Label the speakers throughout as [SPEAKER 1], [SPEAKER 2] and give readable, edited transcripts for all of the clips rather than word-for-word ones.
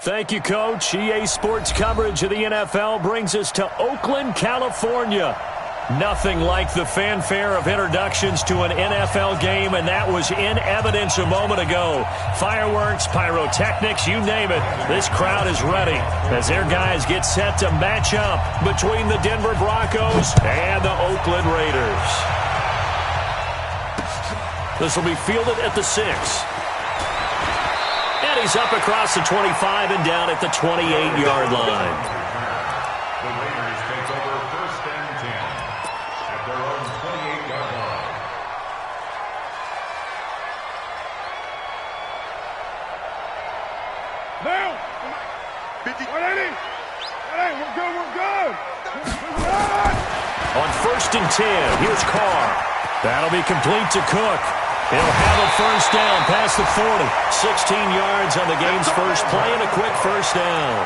[SPEAKER 1] Thank you, Coach. EA Sports coverage of the NFL brings us to Oakland, California. Nothing like the fanfare of introductions to an NFL game, and that was in evidence a moment ago. Fireworks, pyrotechnics, you name it. This crowd is ready as their guys get set to match up between the Denver Broncos and the Oakland Raiders. This will be fielded at the 6. And he's up across the 25 and down at the 28-yard line. On 1st and 10, here's Carr. That'll be complete to Cook. He'll have a first down past the 40. 16 yards on the game's first play and a quick first down.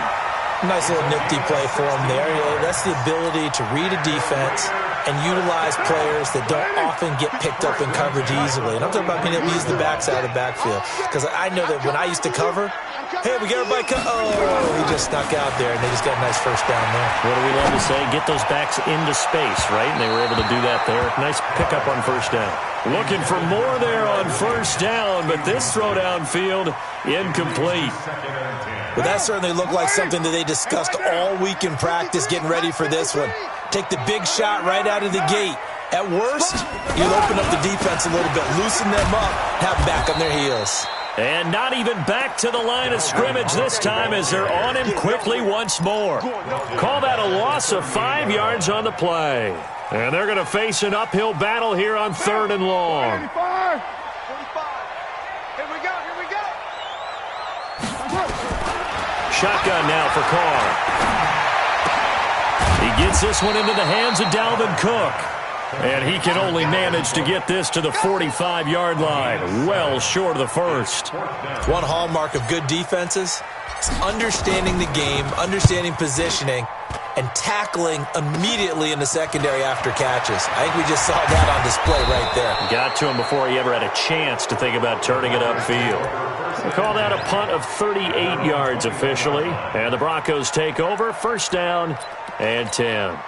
[SPEAKER 2] Nice little nifty play for him there. That's the ability to read a defense and utilize players that don't often get picked up in coverage easily. And I'm talking about being able to use the backside of the backfield. Because I know that when I used to cover, hey, we got everybody he just snuck out there, and they just got a nice first down there.
[SPEAKER 1] What do we love to say? Get those backs into space, right? And they were able to do that there. Nice pickup on first down. Looking for more there on first down, but this throw downfield incomplete.
[SPEAKER 2] Well, that certainly looked like something that they discussed all week in practice getting ready for this one. Take the big shot right out of the gate. At worst, you'll open up the defense a little bit, loosen them up, have them back on their heels.
[SPEAKER 1] And not even back to the line of scrimmage this time as they're on him quickly once more. Call that a loss of 5 yards on the play. And they're going to face an uphill battle here on 3rd and long.
[SPEAKER 3] 45. Here we go.
[SPEAKER 1] Shotgun now for Carr. He gets this one into the hands of Dalvin Cook. And he can only manage to get this to the 45-yard line, well short of the first.
[SPEAKER 2] One hallmark of good defenses is understanding the game, understanding positioning, and tackling immediately in the secondary after catches. I think we just saw that on display right there.
[SPEAKER 1] Got to him before he ever had a chance to think about turning it upfield. We'll call that a punt of 38 yards officially. And the Broncos take over, first down and 10.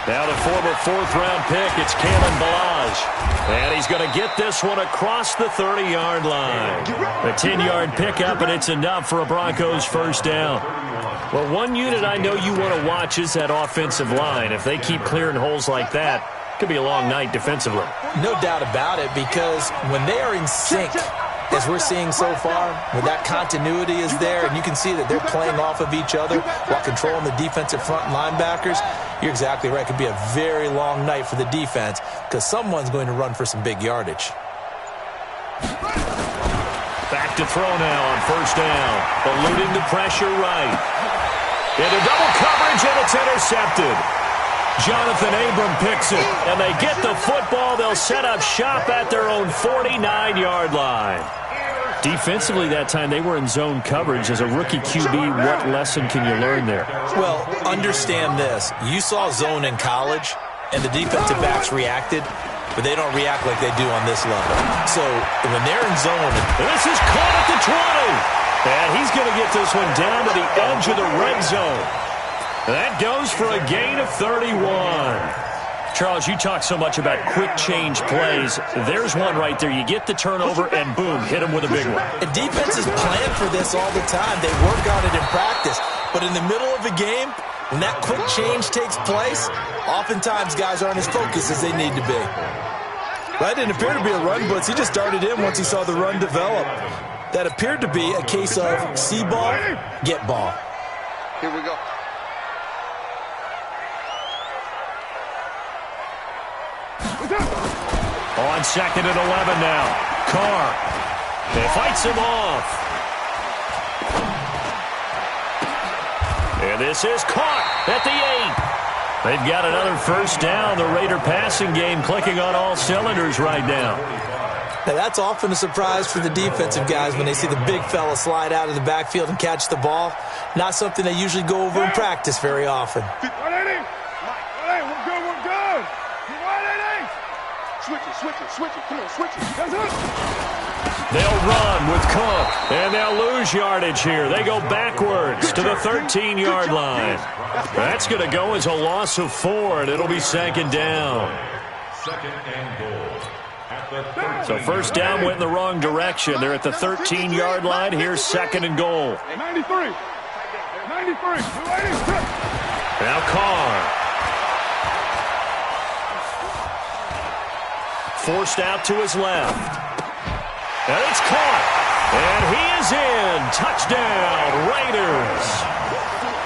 [SPEAKER 1] Now the former 4th-round pick, it's Kalen Ballage. And he's going to get this one across the 30-yard line. A 10-yard pickup, and it's enough for a Broncos first down. Well, one unit I know you want to watch is that offensive line. If they keep clearing holes like that, it could be a long night defensively.
[SPEAKER 2] No doubt about it, because when they are in sync, as we're seeing so far, when that continuity is there, and you can see that they're playing off of each other while controlling the defensive front linebackers, you're exactly right. It could be a very long night for the defense because someone's going to run for some big yardage.
[SPEAKER 1] Back to throw now on first down. Eluding the pressure right. Into double coverage, and it's intercepted. Jonathan Abram picks it, and they get the football. They'll set up shop at their own 49-yard line. Defensively that time, they were in zone coverage. As a rookie QB, what lesson can you learn there?
[SPEAKER 2] Well, understand this. You saw zone in college, and the defensive backs reacted, but they don't react like they do on this level. So when they're in zone,
[SPEAKER 1] this is caught at the 20. And he's going to get this one down to the edge of the red zone. That goes for a gain of 31. Charles, you talk so much about quick change plays. There's one right there. You get the turnover, and boom, hit him with a big one.
[SPEAKER 2] And defenses plan for this all the time. They work on it in practice. But in the middle of a game, when that quick change takes place, oftentimes guys aren't as focused as they need to be.
[SPEAKER 4] That didn't appear to be a run blitz. He just started in once he saw the run develop.
[SPEAKER 2] That appeared to be a case of see ball, get ball.
[SPEAKER 3] Here we go.
[SPEAKER 1] On 2nd and 11 now. Carr. They fights him off. And this is caught at the 8. They've got another first down. The Raider passing game clicking on all cylinders right now.
[SPEAKER 2] Now that's often a surprise for the defensive guys when they see the big fella slide out of the backfield and catch the ball. Not something they usually go over in practice very often.
[SPEAKER 3] Switch it. Come on, switch it.
[SPEAKER 1] They'll run with Cook, and they'll lose yardage here. They go backwards to the 13-yard line. That's going to go as a loss of 4, and it'll be second down.
[SPEAKER 5] Second and goal.
[SPEAKER 1] So first down went in the wrong direction. They're at the 13-yard line. Here's second and goal.
[SPEAKER 3] 93.
[SPEAKER 1] Now Carr. Forced out to his left. And it's caught. And he is in. Touchdown, Raiders.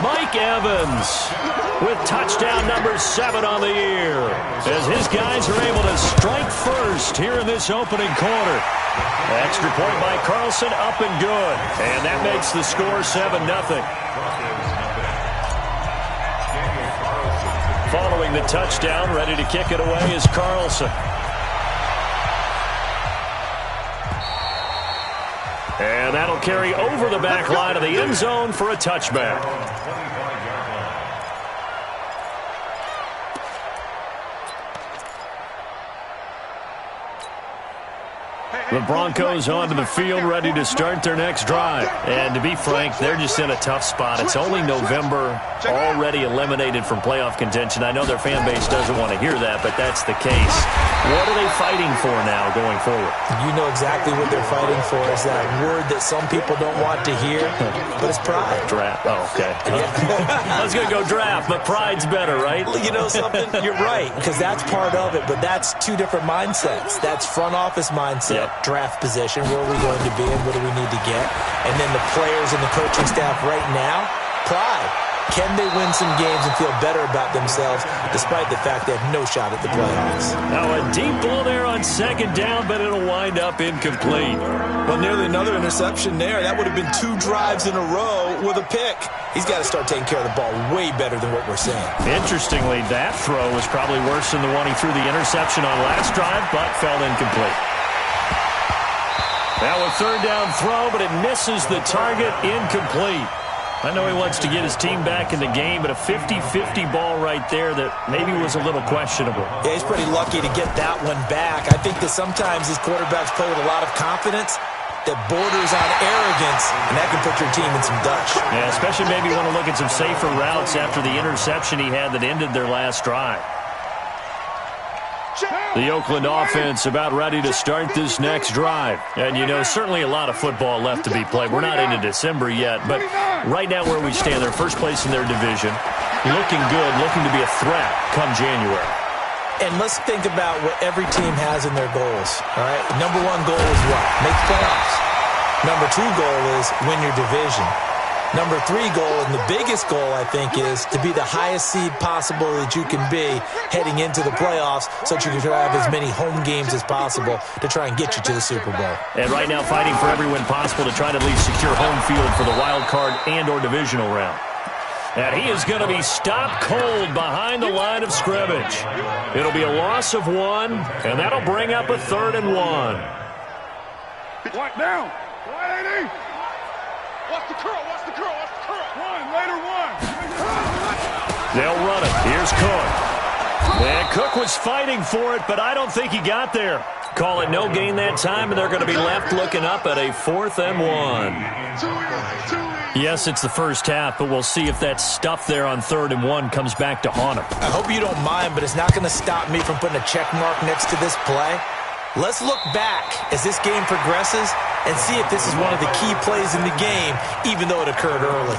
[SPEAKER 1] Mike Evans with touchdown number 7 on the year, as his guys are able to strike first here in this opening quarter. Extra point by Carlson, up and good. And that makes the score 7-0. Following the touchdown, ready to kick it away is Carlson. And that'll carry over the back line of the end zone for a touchback. The Broncos onto the field, ready to start their next drive. And to be frank, they're just in a tough spot. It's only November, already eliminated from playoff contention. I know their fan base doesn't want to hear that, but that's the case. What are they fighting for now going forward?
[SPEAKER 2] You know exactly what they're fighting for. Is that word that some people don't want to hear, but it's pride.
[SPEAKER 1] Draft. Oh, okay. I was going to go draft, but pride's better, right?
[SPEAKER 2] You know something? You're right, because that's part of it, but that's two different mindsets. That's front office mindset. Yep. Draft position, where are we going to be and what do we need to get? And then the players and the coaching staff right now, pride. Can they win some games and feel better about themselves despite the fact they have no shot at the playoffs?
[SPEAKER 1] Now a deep ball there on second down, but it'll wind up incomplete.
[SPEAKER 4] Well, nearly another interception there. That would have been 2 drives in a row with a pick.
[SPEAKER 2] He's got to start taking care of the ball way better than what we're seeing.
[SPEAKER 1] Interestingly, that throw was probably worse than the one he threw the interception on last drive, but fell incomplete. Now a third down throw, but it misses the target, incomplete. I know he wants to get his team back in the game, but a 50-50 ball right there that maybe was a little questionable.
[SPEAKER 2] Yeah, he's pretty lucky to get that one back. I think that sometimes these quarterbacks play with a lot of confidence that borders on arrogance, and that can put your team in some Dutch.
[SPEAKER 1] Yeah, especially maybe want to look at some safer routes after the interception he had that ended their last drive. The Oakland offense about ready to start this next drive. And, you know, certainly a lot of football left to be played. We're not into December yet, but right now where we stand, they're first place in their division. Looking good, looking to be a threat come January.
[SPEAKER 2] And let's think about what every team has in their goals, all right? Number 1 goal is what? Make the playoffs. Number 2 goal is win your division. Number 3 goal, and the biggest goal, I think, is to be the highest seed possible that you can be heading into the playoffs so that you can have as many home games as possible to try and get you to the Super Bowl.
[SPEAKER 1] And right now fighting for every win possible to try to at least secure home field for the wild card and or divisional round. And he is going to be stopped cold behind the line of scrimmage. It'll be a loss of 1, and that'll bring up a 3rd and 1.
[SPEAKER 3] What down? 180. Watch the curl. One, later one.
[SPEAKER 1] They'll run it. Here's Cook. And Cook was fighting for it, but I don't think he got there. Call it no gain that time, and they're going to be left looking up at a 4th and 1. Yes, it's the first half, but we'll see if that stuff there on 3rd and 1 comes back to haunt him.
[SPEAKER 2] I hope you don't mind, but it's not going to stop me from putting a check mark next to this play. Let's look back as this game progresses and see if this is one of the key plays in the game, even though it occurred early.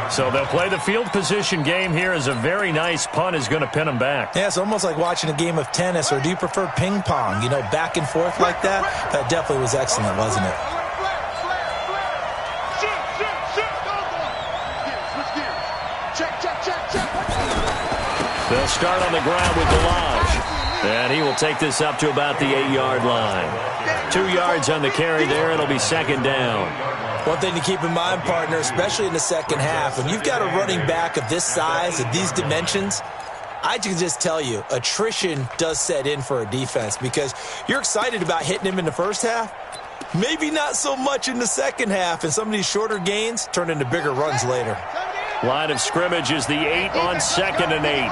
[SPEAKER 1] So they'll play the field position game here as a very nice punt is going to pin them back.
[SPEAKER 2] Yeah, it's almost like watching a game of tennis, or do you prefer ping pong? You know, back and forth like that? That definitely was excellent, wasn't it?
[SPEAKER 1] They'll start on the ground with Delage. And he will take this up to about the 8-yard line. 2 yards on the carry there. It'll be second down.
[SPEAKER 2] One thing to keep in mind, partner, especially in the second half, when you've got a running back of this size, of these dimensions, I can just tell you, attrition does set in for a defense because you're excited about hitting him in the first half. Maybe not so much in the second half, and some of these shorter gains turn into bigger runs later.
[SPEAKER 1] Line of scrimmage is the 8 on 2nd and 8.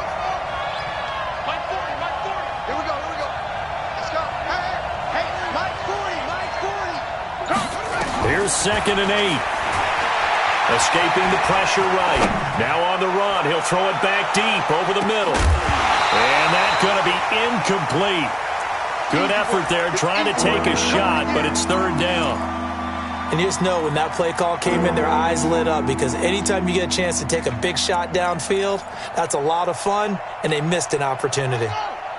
[SPEAKER 1] Here's 2nd and 8. Escaping the pressure right. Now on the run. He'll throw it back deep over the middle. And that's going to be incomplete. Good effort there trying to take a shot, but it's 3rd down.
[SPEAKER 2] And you just know when that play call came in, their eyes lit up, because anytime you get a chance to take a big shot downfield, that's a lot of fun, and they missed an opportunity.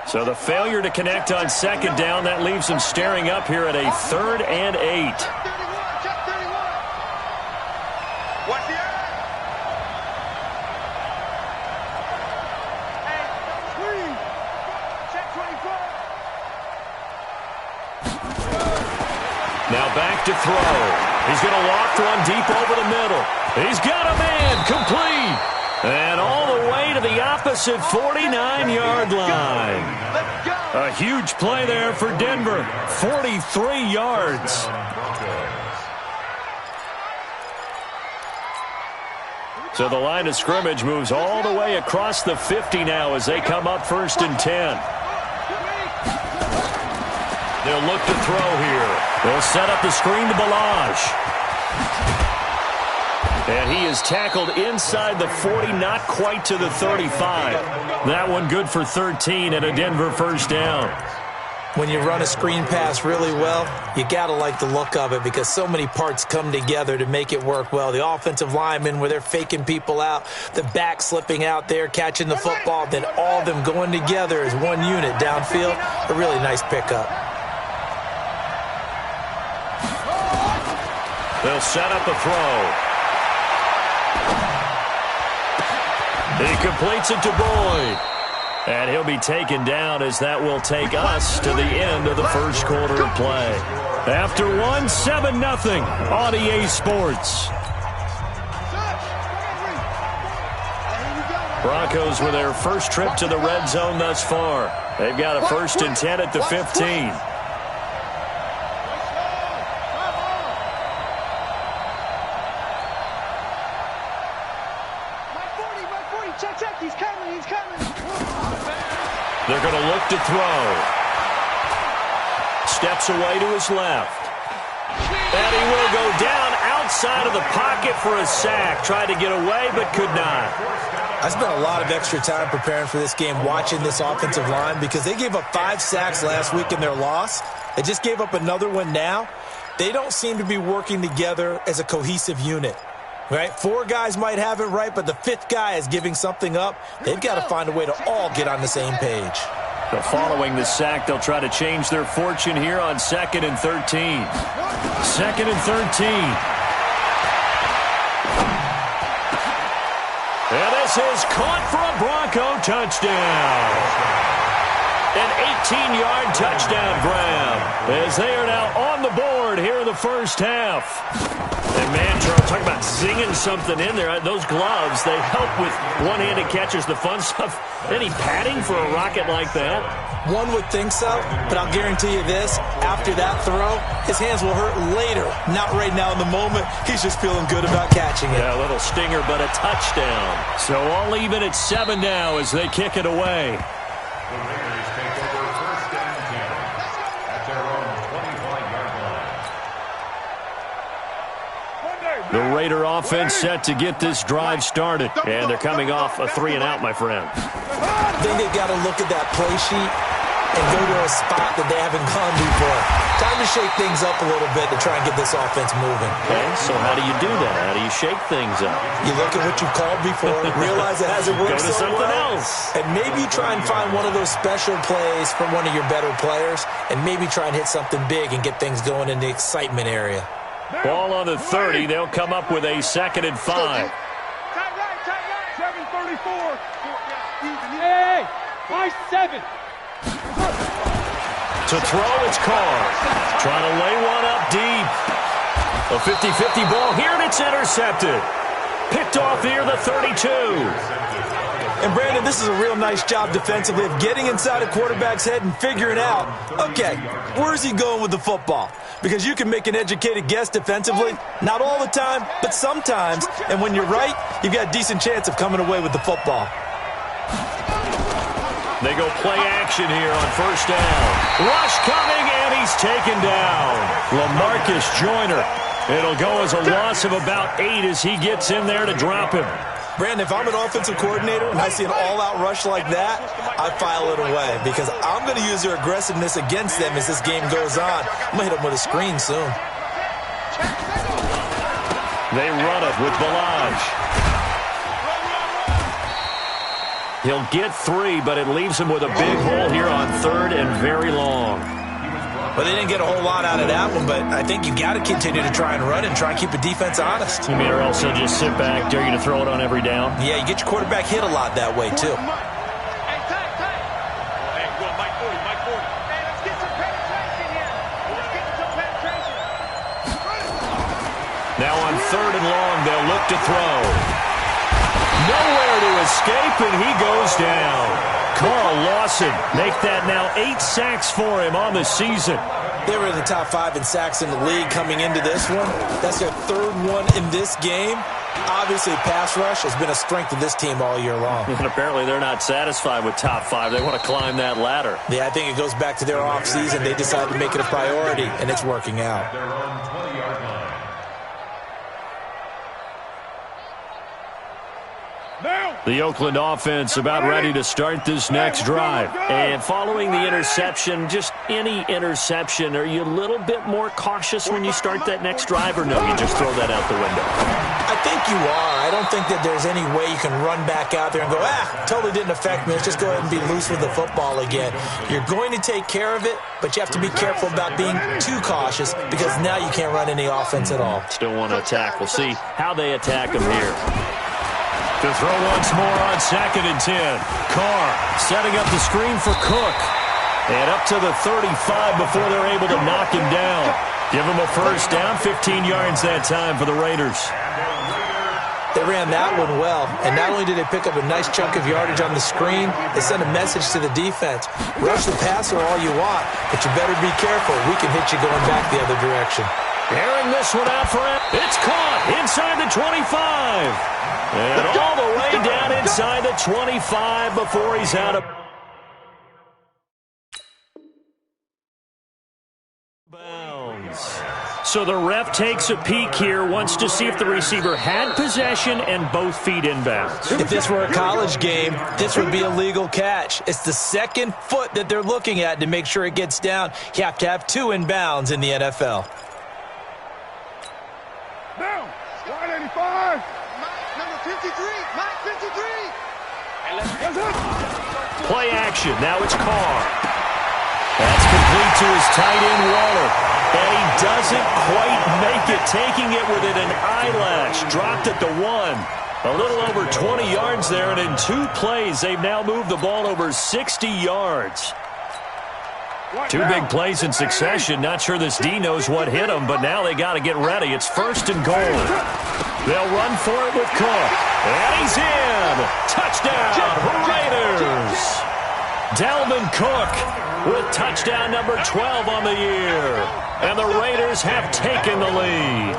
[SPEAKER 1] So the failure to connect on 2nd down, that leaves them staring up here at a 3rd and 8.
[SPEAKER 3] Watch the eye. Hey, screen. Check 24.
[SPEAKER 1] Now back to throw. He's going to loft one deep over the middle. He's got a man, complete. And all the way to the opposite 49-yard line. A huge play there for Denver. 43 yards. So the line of scrimmage moves all the way across the 50 now as they come up 1st and 10. They'll look to throw here. They'll set up the screen to Ballage. And he is tackled inside the 40, not quite to the 35. That one good for 13 and a Denver 1st down.
[SPEAKER 2] When you run a screen pass really well, you got to like the look of it because so many parts come together to make it work well. The offensive linemen where they're faking people out, the back slipping out there, catching the football, then all of them going together as one unit downfield. A really nice pickup.
[SPEAKER 1] They'll set up a throw. He completes it to Boyd. And he'll be taken down as that will take us to the end of the 1st quarter of play. After one, 7-0 on EA Sports. Broncos with their first trip to the red zone thus far. They've got a 1st and 10 at the 15. They're going to look to throw. Steps away to his left. And he will go down outside of the pocket for a sack. Tried to get away, but could not.
[SPEAKER 2] I spent a lot of extra time preparing for this game watching this offensive line because they gave up 5 sacks last week in their loss. They just gave up another one now. They don't seem to be working together as a cohesive unit. Right? 4 guys might have it right, but the 5th guy is giving something up. They've got to find a way to all get on the same page.
[SPEAKER 1] So following the sack, they'll try to change their fortune here on 2nd and 13. 2nd and 13. And this is caught for a Bronco touchdown. An 18-yard touchdown grab as they are now on the board here in the 1st half. And, man, Charles, talk about zinging something in there. Those gloves, they help with one-handed catches, the fun stuff. Any padding for a rocket like that?
[SPEAKER 2] One would think so, but I'll guarantee you this. After that throw, his hands will hurt later. Not right now in the moment. He's just feeling good about catching it.
[SPEAKER 1] Yeah, a little stinger, but a touchdown. So all even at 7 now as they kick it away.
[SPEAKER 5] The Raiders take over 1st and 10 at their own 25-yard line.
[SPEAKER 1] The Raider offense set to get this drive started. And they're coming off a 3-and-out, my friend.
[SPEAKER 2] I think they've got to look at that play sheet and go to a spot that they haven't gone before. Time to shake things up a little bit to try and get this offense moving.
[SPEAKER 1] Okay, so how do you do that? How do you shake things up?
[SPEAKER 2] You look at what you've called before, realize it hasn't worked
[SPEAKER 1] Go to
[SPEAKER 2] so
[SPEAKER 1] something
[SPEAKER 2] well,
[SPEAKER 1] else.
[SPEAKER 2] and maybe try and find one of those special plays from one of your better players, and maybe try and hit something big and get things going in the excitement area.
[SPEAKER 1] Ball on the 30. They'll come up with a 2nd and 5.
[SPEAKER 3] Tight right. 7:34. Hey, why 7?
[SPEAKER 1] To throw, it's Carr. Trying to lay one up deep. A 50-50 ball here, and it's intercepted. Picked off near the 32.
[SPEAKER 2] And, Brandon, this is a real nice job defensively of getting inside a quarterback's head and figuring out, okay, where's he going with the football? Because you can make an educated guess defensively, not all the time, but sometimes. And when you're right, you've got a decent chance of coming away with the football.
[SPEAKER 1] They go play action here on 1st down. Rush coming, and he's taken down. LaMarcus Joyner. It'll go as a loss of about 8 as he gets in there to drop him.
[SPEAKER 2] Brandon, if I'm an offensive coordinator and I see an all-out rush like that, I file it away because I'm going to use their aggressiveness against them as this game goes on. I'm going to hit them with a screen soon.
[SPEAKER 1] They run it with Ballage. He'll get 3, but it leaves him with a big hole here on 3rd and very long.
[SPEAKER 2] Well, they didn't get a whole lot out of that one, but I think you got to continue to try and run and try and keep the defense honest.
[SPEAKER 1] You mean or else they'll just sit back, dare you to throw it on every down?
[SPEAKER 2] Yeah, you get your quarterback hit a lot that way, too.
[SPEAKER 1] Now on 3rd and long, they'll look to throw. Nowhere to escape, and he goes down. Carl Lawson make that now 8 sacks for him on the season.
[SPEAKER 2] They were in the top 5 in sacks in the league coming into this one. That's their 3rd one in this game. Obviously, pass rush has been a strength of this team all year long.
[SPEAKER 1] And apparently they're not satisfied with top 5. They want to climb that ladder.
[SPEAKER 2] Yeah, I think it goes back to their offseason. They decided to make it a priority, and it's working out.
[SPEAKER 5] Their own 20-yard line.
[SPEAKER 1] The Oakland offense about ready to start this next drive. And following the interception, just any interception, are you a little bit more cautious when you start that next drive, or no, you just throw that out the window?
[SPEAKER 2] I think you are. I don't think that there's any way you can run back out there and go, totally didn't affect me. Let's just go ahead and be loose with the football again. You're going to take care of it, but you have to be careful about being too cautious because now you can't run any offense at all.
[SPEAKER 1] Still want to attack. We'll see how they attack them here. To throw once more on 2nd and 10. Carr setting up the screen for Cook. And up to the 35 before they're able to knock him down. Give him a first down, 15 yards that time for the Raiders.
[SPEAKER 2] They ran that one well, and not only did they pick up a nice chunk of yardage on the screen, they sent a message to the defense. Rush the passer all you want, but you better be careful. We can hit you going back the other direction.
[SPEAKER 1] Airing this one out for him. It's caught inside the 25. And all the way down inside the 25 before he's out of bounds. So the ref takes a peek here, wants to see if the receiver had possession and both feet inbounds.
[SPEAKER 2] If this were a college game, this would be a legal catch. It's the 2nd foot that they're looking at to make sure it gets down. You have to have 2 inbounds in the NFL.
[SPEAKER 3] Down. Line 85. Number 53. Mike 53.
[SPEAKER 1] Play action. Now it's Carr. That's complete to his tight end, Waller. And he doesn't quite make it, taking it within an eyelash. Dropped at the 1. A little over 20 yards there, and in 2 plays, they've now moved the ball over 60 yards. 2 big plays in succession. Not sure this D knows what hit him, but now they got to get ready. It's 1st and goal. They'll run for it with Cook. And he's in. Touchdown, Raiders. Dalvin Cook with touchdown number 12 on the year. And the Raiders have taken the lead.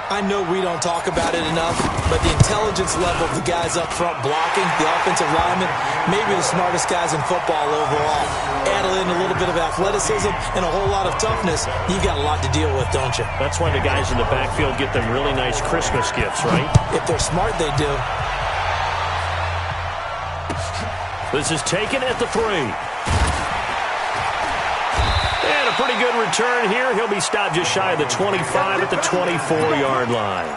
[SPEAKER 2] I know we don't talk about it enough, but the intelligence level of the guys up front blocking, the offensive linemen, maybe the smartest guys in football overall. Add in a little bit of athleticism and a whole lot of toughness, you've got a lot to deal with, don't you?
[SPEAKER 1] That's why the guys in the backfield get them really nice Christmas gifts, right?
[SPEAKER 2] If they're smart, they do.
[SPEAKER 1] This is taken at the 3. And a pretty good return here. He'll be stopped just shy of the 25 at the 24-yard line.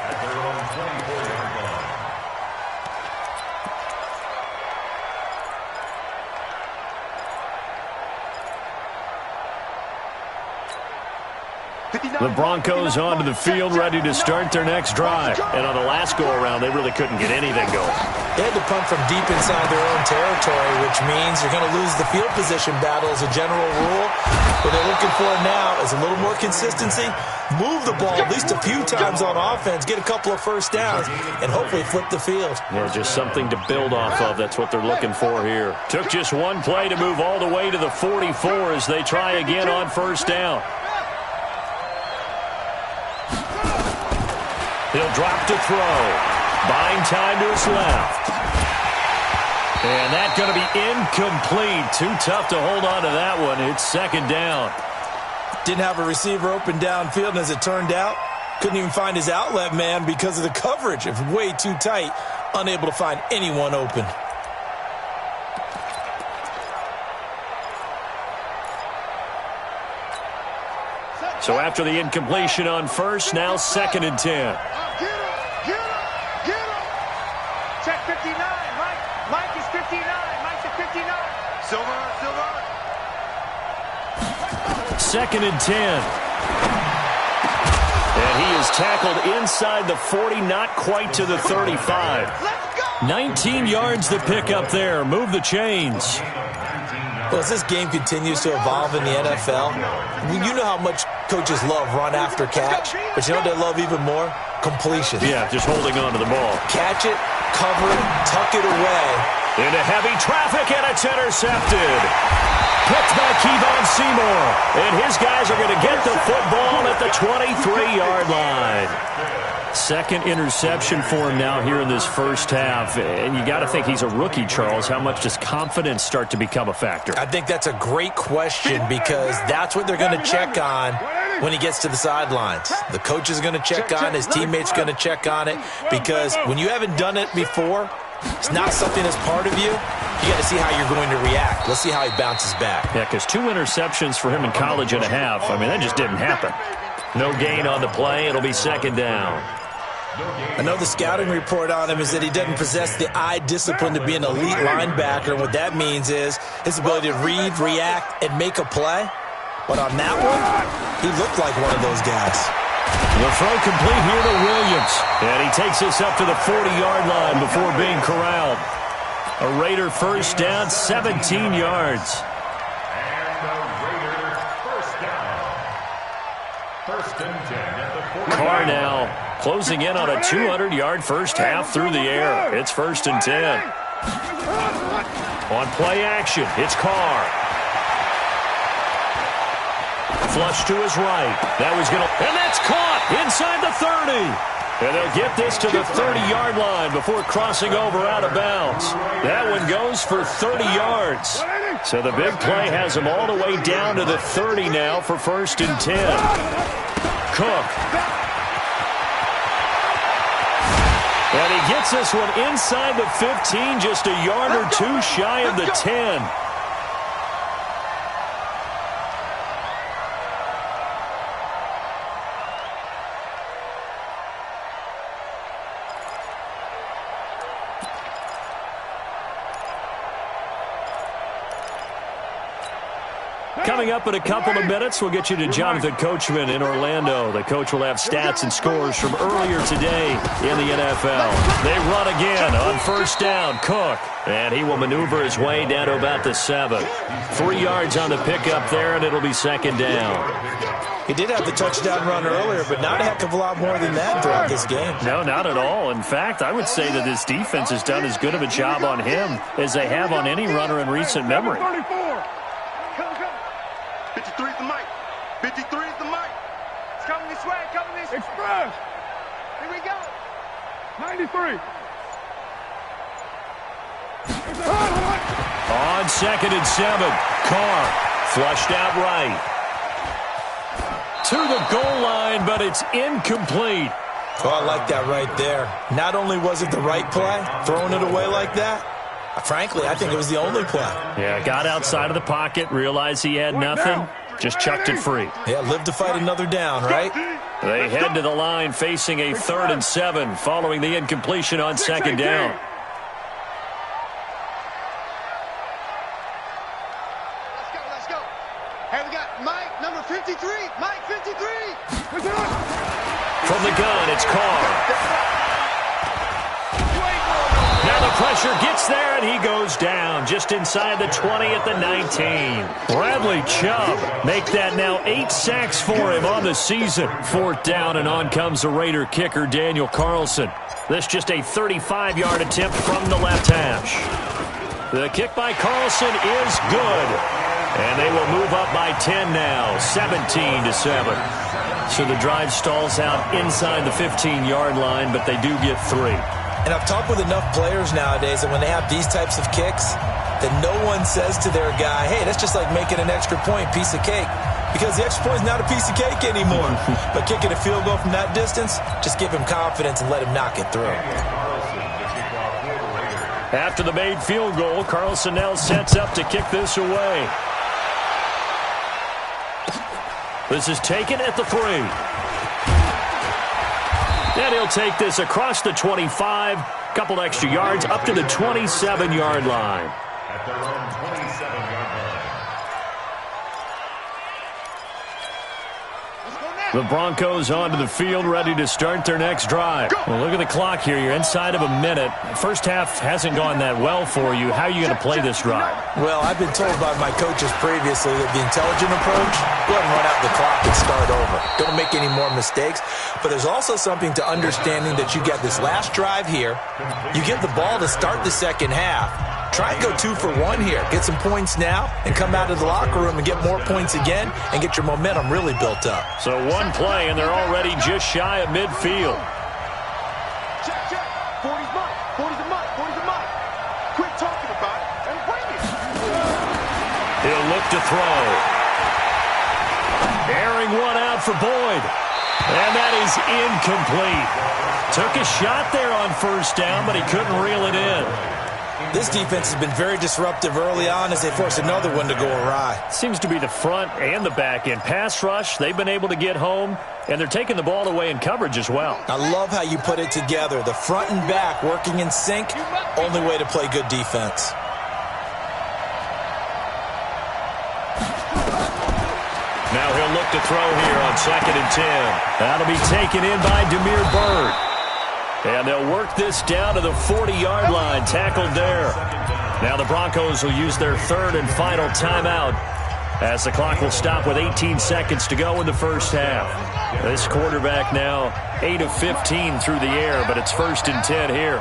[SPEAKER 1] The Broncos onto the field, ready to start their next drive. And on the last go-around, they really couldn't get anything going.
[SPEAKER 2] They had to punt from deep inside their own territory, which means you're going to lose the field position battle as a general rule. What they're looking for now is a little more consistency, move the ball at least a few times on offense, get a couple of first downs, and hopefully flip the field.
[SPEAKER 1] Yeah, just something to build off of. That's what they're looking for here. Took just 1 play to move all the way to the 44 as they try again on first down. He'll drop to throw. Buying time to his left. And that's going to be incomplete. Too tough to hold on to that one. It's 2nd down.
[SPEAKER 4] Didn't have a receiver open downfield, and as it turned out, couldn't even find his outlet man because of the coverage. It was way too tight, unable to find anyone open.
[SPEAKER 1] So after the incompletion on first, now 2nd and 10.
[SPEAKER 3] Get him! Check 59. Mike is 59. Mike's at 59. Silver.
[SPEAKER 1] 2nd and 10. And he is tackled inside the 40, not quite to the 35. 19 yards the pick up there. Move the chains.
[SPEAKER 4] Well, as this game continues to evolve in the NFL, you know how much coaches love run after catch, but you know what they love even more? Completion.
[SPEAKER 1] Yeah, just holding on to the ball.
[SPEAKER 4] Catch it, cover it, tuck it away.
[SPEAKER 1] Into heavy traffic, and it's intercepted. Picked by Kevon Seymour. And his guys are going to get the football at the 23-yard line. 2nd interception for him now here in this first half. And you got to think he's a rookie, Charles. How much does confidence start to become a factor?
[SPEAKER 4] I think that's a great question because that's what they're going to check on when he gets to the sidelines. The coach is going to check on, his teammates going to check on it, because when you haven't done it before, it's not something that's part of you. You got to see how you're going to react. Let's see how he bounces back.
[SPEAKER 1] Yeah, because 2 interceptions for him in college and a half. I mean, that just didn't happen. No gain on the play. It'll be 2nd down.
[SPEAKER 4] I know the scouting report on him is that he doesn't possess the eye discipline to be an elite linebacker. And what that means is his ability to read, react, and make a play. But on that one, he looked like one of those guys.
[SPEAKER 1] The throw complete here to Williams. And he takes us up to the 40-yard line before being corralled. A Raider first down, 17 yards.
[SPEAKER 5] And the Raider first down. 1st and 10 at the 40.
[SPEAKER 1] Carr now closing in on a 200-yard first half through the air. It's 1st and 10. On play action, it's Carr. Flush to his right. That was going to... And that's caught inside the 30. And they'll get this to the 30-yard line before crossing over out of bounds. That one goes for 30 yards. So the big play has them all the way down to the 30 now for 1st and 10. Cook. And he gets this one inside the 15, just a yard or 2 shy of the 10. Coming up in a couple of minutes, we'll get you to Jonathan Coachman in Orlando. The coach will have stats and scores from earlier today in the NFL. They run again on first down. Cook. And he will maneuver his way down to about the 7. 3 yards on the pickup there, and it'll be 2nd down.
[SPEAKER 4] He did have the touchdown run earlier, but not a heck of a lot more than that throughout this game.
[SPEAKER 1] No, not at all. In fact, I would say that this defense has done as good of a job on him as they have on any runner in recent memory.
[SPEAKER 3] 53 is the mic. 53 is the mic. It's coming this way. Coming this way. Express. Here we go. 93.
[SPEAKER 1] On 2nd and 7, Carr flushed out right. To the goal line, but it's incomplete.
[SPEAKER 4] Oh, I like that right there. Not only was it the right play, throwing it away like that, frankly, I think it was the only play.
[SPEAKER 1] Yeah, got outside of the pocket, realized he had nothing, just chucked it free.
[SPEAKER 4] Yeah, live to fight another down, right?
[SPEAKER 1] They head to the line facing a 3rd and 7 following the incompletion on 2nd down.
[SPEAKER 3] Let's go. Hey, we got Mike, number 53. Mike, 53.
[SPEAKER 1] From the gun, it's Carr. Now the pressure gets there, and he goes down just inside the 20 at the 19. Bradley Chubb make that now 8 sacks for him on the season. 4th down, and on comes the Raider kicker, Daniel Carlson. This just a 35-yard attempt from the left hash. The kick by Carlson is good. And they will move up by 10 now, 17-7. So the drive stalls out inside the 15-yard line, but they do get 3.
[SPEAKER 4] And I've talked with enough players nowadays that when they have these types of kicks, that no one says to their guy, hey, that's just like making an extra point, piece of cake.
[SPEAKER 2] because the extra point is not a piece of cake anymore. But kicking a field goal from that distance, just give him confidence and let him knock it through.
[SPEAKER 1] After the made field goal, Carlson now sets up to kick this away. This is taken at the 3. And he'll take this across the 25, couple extra yards up to the 27-yard line.
[SPEAKER 5] At their own 27-yard line.
[SPEAKER 1] The Broncos onto the field, ready to start their next drive. Well, look at the clock here. You're inside of a minute. The first half hasn't gone that well for you. How are you going to play this drive?
[SPEAKER 2] Well, I've been told by my coaches previously that the intelligent approach, go ahead and run out the clock and start over. Don't make any more mistakes. But there's also something to understanding that you get this last drive here. You get the ball to start the second half. Try and go 2 for 1 here. Get some points now and come out of the locker room and get more points again and get your momentum really built up.
[SPEAKER 1] So one play, and they're already just shy of midfield.
[SPEAKER 3] Check, check. 40's mine. 40's a mine. 40's a mine. Quit talking about it and bring it.
[SPEAKER 1] He'll look to throw. Airing one out for Boyd. And that is incomplete. Took a shot there on first down, but he couldn't reel it in.
[SPEAKER 2] This defense has been very disruptive early on as they force another one to go awry.
[SPEAKER 1] Seems to be the front and the back end. Pass rush, they've been able to get home, and they're taking the ball away in coverage as well.
[SPEAKER 2] I love how you put it together. The front and back working in sync, only way to play good defense.
[SPEAKER 1] Now he'll look to throw here on 2nd and 10. That'll be taken in by Damiere Byrd. And they'll work this down to the 40-yard line, tackled there. Now the Broncos will use their 3rd and final timeout as the clock will stop with 18 seconds to go in the first half. This quarterback now 8 of 15 through the air, but it's 1st and 10 here.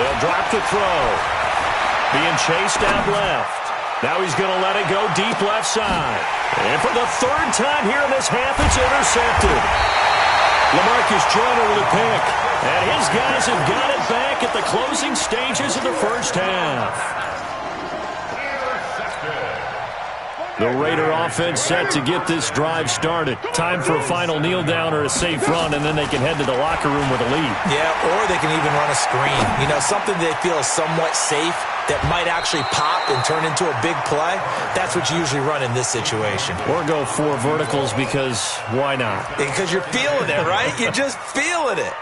[SPEAKER 1] They'll drop the throw. Being chased out left. Now he's going to let it go deep left side. And for the 3rd time here in this half, it's intercepted. LaMarcus Joyner with a pick. And his guys have got it back at the closing stages of the first half. The Raider offense set to get this drive started. Time for a final kneel down or a safe run, and then they can head to the locker room with a lead.
[SPEAKER 2] Yeah, or they can even run a screen. You know, something they feel is somewhat safe that might actually pop and turn into a big play. That's what you usually run in this situation.
[SPEAKER 1] Or go 4 verticals because why not?
[SPEAKER 2] Because you're feeling it, right? You're just feeling it.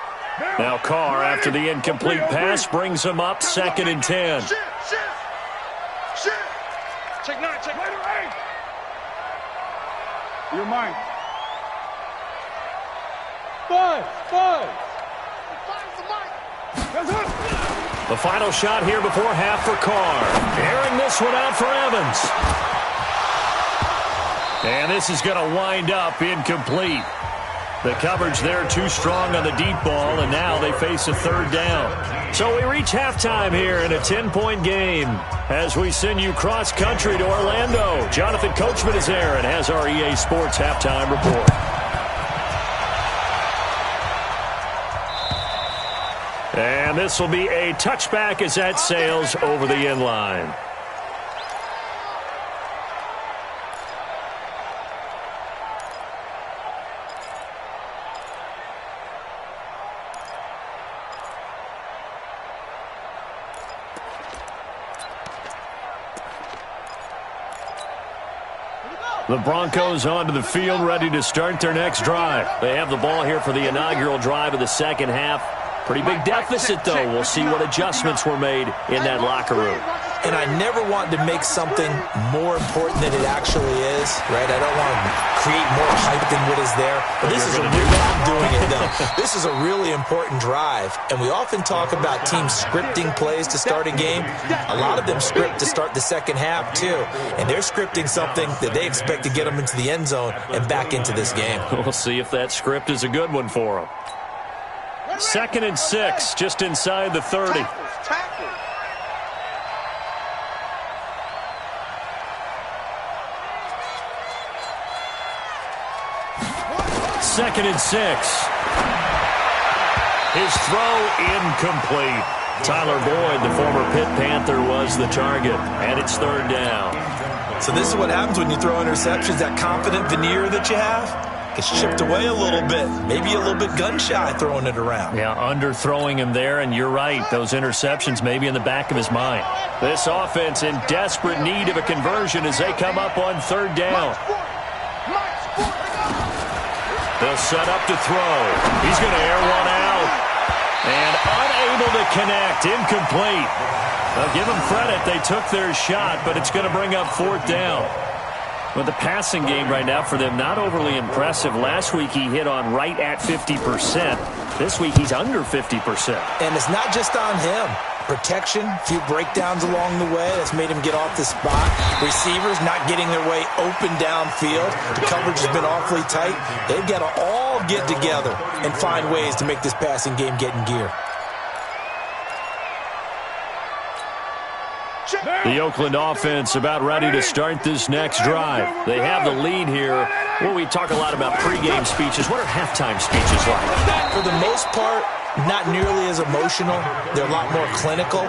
[SPEAKER 1] Now Carr, after the incomplete pass, brings him up 2nd and 10.
[SPEAKER 3] Shift. Check 9, check later, 8. You're mine. 5.
[SPEAKER 1] The final shot here before half for Carr. Airing this one out for Evans. And this is going to wind up incomplete. The coverage there too strong on the deep ball, and now they face a 3rd down. So we reach halftime here in a 10-point game as we send you cross-country to Orlando. Jonathan Coachman is there and has our EA Sports halftime report. And this will be a touchback as that sails over the end line. The Broncos onto the field, ready to start their next drive. They have the ball here for the inaugural drive of the second half. Pretty big deficit, though. We'll see what adjustments were made in that locker room.
[SPEAKER 2] And I never want to make something more important than it actually is, right? I don't want to create more hype than what is there. But this is a new way of doing it, though. This is a really important drive. And we often talk about teams scripting plays to start a game. A lot of them script to start the second half, too. And they're scripting something that they expect to get them into the end zone and back into this game.
[SPEAKER 1] We'll see if that script is a good one for them. 2nd and 6, just inside the 30.
[SPEAKER 3] Tackle.
[SPEAKER 1] Second and 6. His throw incomplete. Tyler Boyd, the former Pitt Panther, was the target, and it's third down.
[SPEAKER 4] So this is what happens when you throw interceptions. That confident veneer that you have gets chipped away a little bit. Maybe a little bit gun-shy throwing it around.
[SPEAKER 1] Yeah, underthrowing him there, and you're right. Those interceptions may be in the back of his mind. This offense in desperate need of a conversion as they come up on third down. They'll set up to throw. He's going to air one out. And unable to connect. Incomplete. Well, give them credit. They took their shot, but it's going to bring up fourth down. Well, the passing game right now for them, not overly impressive. Last week he hit on right at 50%. This week he's under 50%.
[SPEAKER 4] And it's not just on him. Protection, a few breakdowns along the way. That's made him get off the spot. Receivers not getting their way open downfield. The coverage has been awfully tight. They've got to all get together and find ways to make this passing game get in gear.
[SPEAKER 1] The Oakland offense about ready to start this next drive. They have the lead here. Well, we talk a lot about pregame speeches. What are halftime speeches like?
[SPEAKER 4] For the most part, not nearly as emotional. They're a lot more clinical.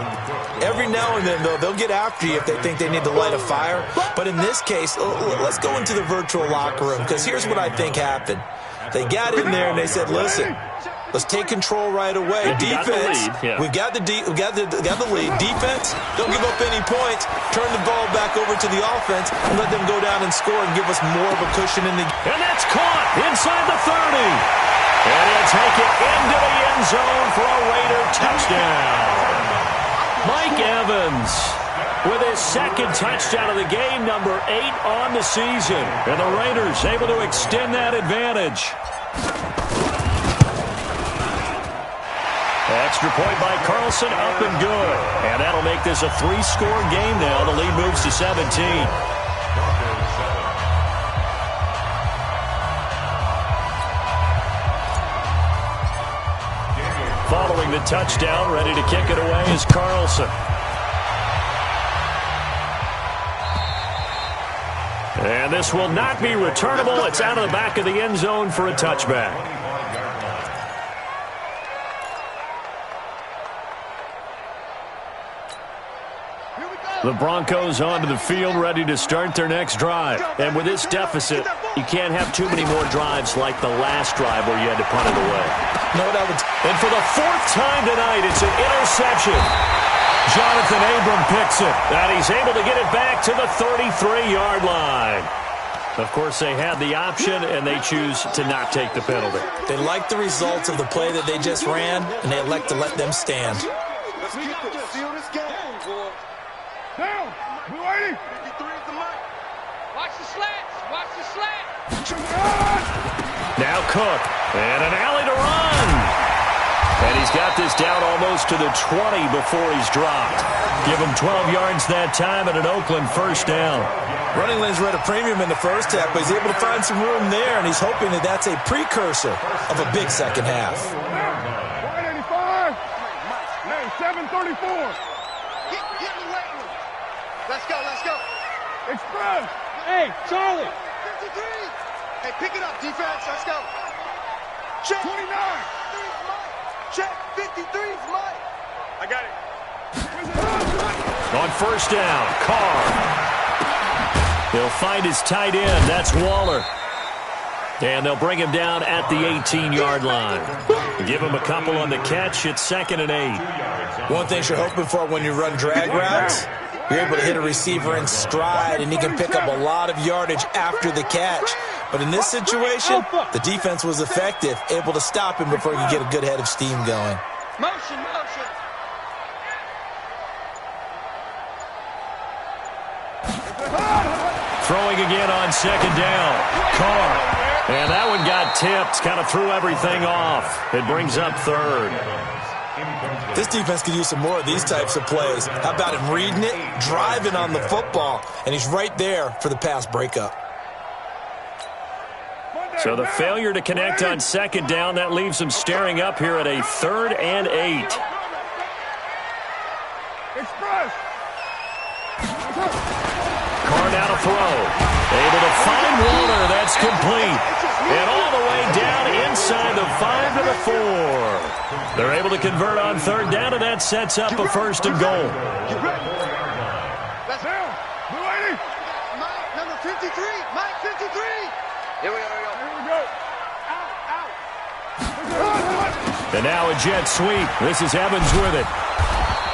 [SPEAKER 4] Every now and then, though, they'll get after you if they think they need to light a fire. But in this case, let's go into the virtual locker room, because here's what I think happened. They got in there and they said, listen, let's take control right away. Defense, we've got the lead. Defense, don't give up any points. Turn the ball back over to the offense and let them go down and score and give us more of a cushion in the game.
[SPEAKER 1] And that's caught inside the 30. And he'll take it into the end zone for a Raider touchdown. Mike Evans with his second touchdown of the game, number 8 on the season. And the Raiders able to extend that advantage. Extra point by Carlson, up and good. And that'll make this a 3-score game now. The lead moves to 17. Following the touchdown, ready to kick it away is Carlson. And this will not be returnable. It's out of the back of the end zone for a touchback. The Broncos onto the field, ready to start their next drive. And with this deficit, you can't have too many more drives like the last drive where you had to punt it away. And for the 4th time tonight, it's an interception. Jonathan Abram picks it, and he's able to get it back to the 33-yard line. Of course, they had the option, and they choose to not take the penalty.
[SPEAKER 4] They like the results of the play that they just ran, and they elect to let them stand.
[SPEAKER 3] Let's keep it. Seal this game. Down. We waiting. 53 is the mic.
[SPEAKER 6] Watch the slats. Watch the slat.
[SPEAKER 1] Now Cook. And an alley to run. And he's got this down almost to the 20 before he's dropped. Give him 12 yards that time and an Oakland first down.
[SPEAKER 4] Running lanes were at a premium in the first half, but he's able to find some room there, and he's hoping that that's a precursor of a big second half.
[SPEAKER 3] 185. 734. Get in the weight room. Let's go, let's go. Express.
[SPEAKER 6] Hey, Charlie.
[SPEAKER 3] 53. Hey, pick it up, defense. Let's go. Check. 29. Check. 53's Mike. I got it.
[SPEAKER 1] On first down, Carr. He'll find his tight end. That's Waller. And they'll bring him down at the 18-yard line. Give him a couple on the catch. It's 2nd and 8.
[SPEAKER 4] One thing you're hoping for when you run drag routes, you're able to hit a receiver in stride, and he can pick up a lot of yardage after the catch. But in this situation, the defense was effective, able to stop him before he could get a good head of steam going.
[SPEAKER 6] Motion, motion.
[SPEAKER 1] Throwing again on 2nd down. Carr. And that one got tipped, kind of threw everything off. It brings up 3rd.
[SPEAKER 4] This defense could use some more of these types of plays. How about him reading it, driving on the football, and he's right there for the pass breakup.
[SPEAKER 1] So the failure to connect on 2nd down, that leaves them staring up here at a 3rd and 8.
[SPEAKER 3] Express.
[SPEAKER 1] Carr now to throw. Able to find Waller. That's complete. And all the way down inside the 5 to the 4. They're able to convert on third down, and that sets up a first and goal.
[SPEAKER 3] You ready? That's him. Blue 80. Mike, number 53. Mike, 53. Here we go.
[SPEAKER 1] And now a jet sweep. This is Evans with it.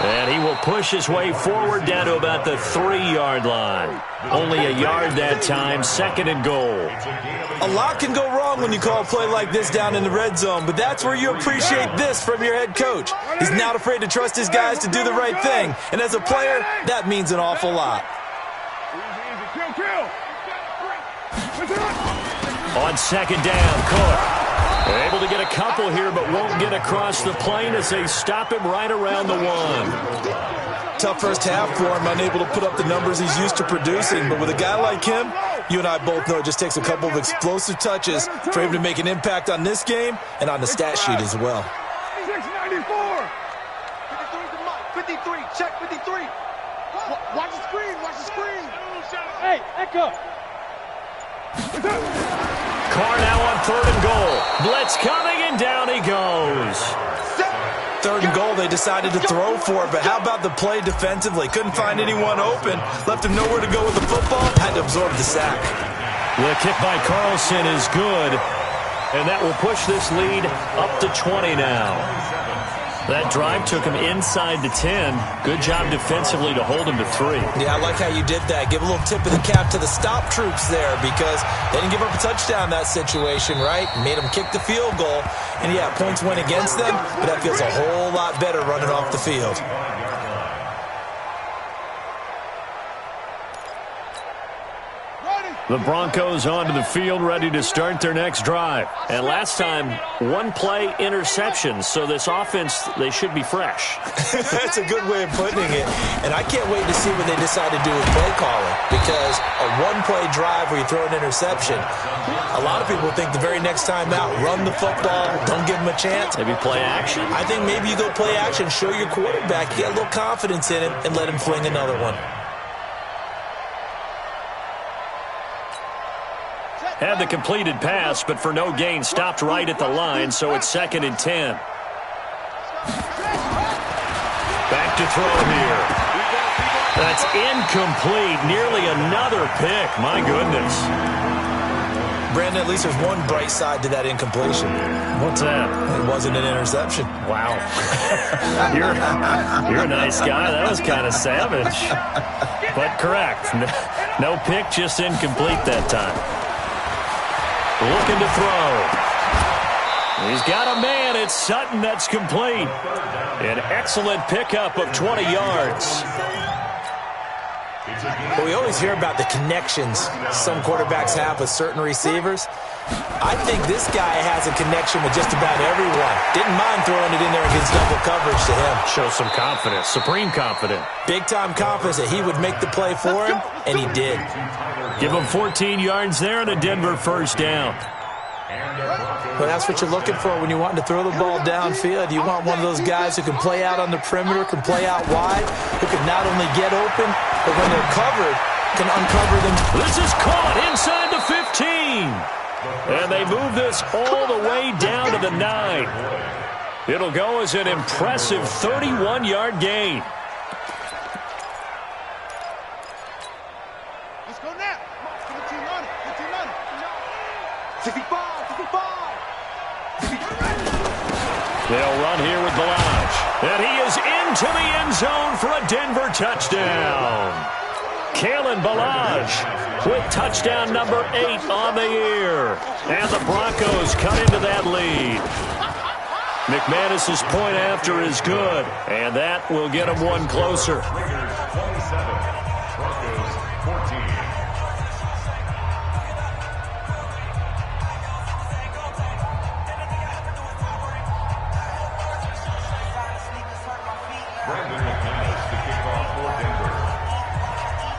[SPEAKER 1] And he will push his way forward down to about the 3-yard line. Only a yard that time, second and goal.
[SPEAKER 4] A lot can go wrong when you call a play like this down in the red zone, but that's where you appreciate this from your head coach. He's not afraid to trust his guys to do the right thing, and as a player, that means an awful lot.
[SPEAKER 1] On second down, Cook. They're able to get a couple here, but won't get across the plane as they stop him right around the 1.
[SPEAKER 4] Tough first half for him, unable to put up the numbers he's used to producing. But with a guy like him, you and I both know it just takes a couple of explosive touches for him to make an impact on this game and on the stat sheet as well.
[SPEAKER 3] 694. 53, check 53. Watch the screen, watch the screen.
[SPEAKER 6] Hey, Echo.
[SPEAKER 1] Carr now on third and goal. Blitz coming, and down he goes.
[SPEAKER 4] Third and goal, they decided to throw for it, but how about the play defensively? Couldn't find anyone open, left him nowhere to go with the football, had to absorb the sack.
[SPEAKER 1] The kick by Carlson is good, and that will push this lead up to 20 now. That drive took him inside the 10. Good job defensively to hold him to 3.
[SPEAKER 4] Yeah, I like how you did that. Give a little tip of the cap to the stop troops there because they didn't give up a touchdown in that situation, right? Made them kick the field goal. And, yeah, points went against them, but that feels a whole lot better running off the field.
[SPEAKER 1] The Broncos onto the field, ready to start their next drive. And last time, one play interception, so this offense, they should be fresh.
[SPEAKER 4] That's a good way of putting it. And I can't wait to see what they decide to do with play calling because a one-play drive where you throw an interception, a lot of people think the very next time out, run the football, don't give them a chance.
[SPEAKER 1] Maybe play action?
[SPEAKER 4] I think maybe you go play action, show your quarterback, you get a little confidence in him, and let him fling another one.
[SPEAKER 1] Had the completed pass, but for no gain, stopped right at the line, so it's 2nd and 10. Back to throw here. That's incomplete. Nearly another pick. My goodness.
[SPEAKER 4] Brandon, at least there's one bright side to that incompletion.
[SPEAKER 1] What's that?
[SPEAKER 4] It wasn't an interception.
[SPEAKER 1] Wow. You're a nice guy. That was kind of savage. But correct. No pick, just incomplete that time. Looking to throw. He's got a man. It's Sutton that's complete. An excellent pickup of 20 yards.
[SPEAKER 4] But we always hear about the connections some quarterbacks have with certain receivers. I think this guy has a connection with just about everyone. Didn't mind throwing it in there against double coverage to him.
[SPEAKER 1] Shows some confidence, supreme confidence.
[SPEAKER 4] Big-time confidence that he would make the play for him, and he did.
[SPEAKER 1] Give him 14 yards there and a Denver first down.
[SPEAKER 4] Well, that's what you're looking for when you want to throw the ball downfield. You want one of those guys who can play out on the perimeter, can play out wide, who can not only get open, but when they're covered, can uncover them.
[SPEAKER 1] This is caught inside the 15. And they move this all the way down to the 9. It'll go as an impressive 31-yard gain.
[SPEAKER 3] Let's go now. 65.
[SPEAKER 1] They'll run here with Balaj. And he is into the end zone for a Denver touchdown. Kalen Balaj with touchdown number 8 on the year. And the Broncos cut into that lead. McManus's point after is good. And that will get him one closer.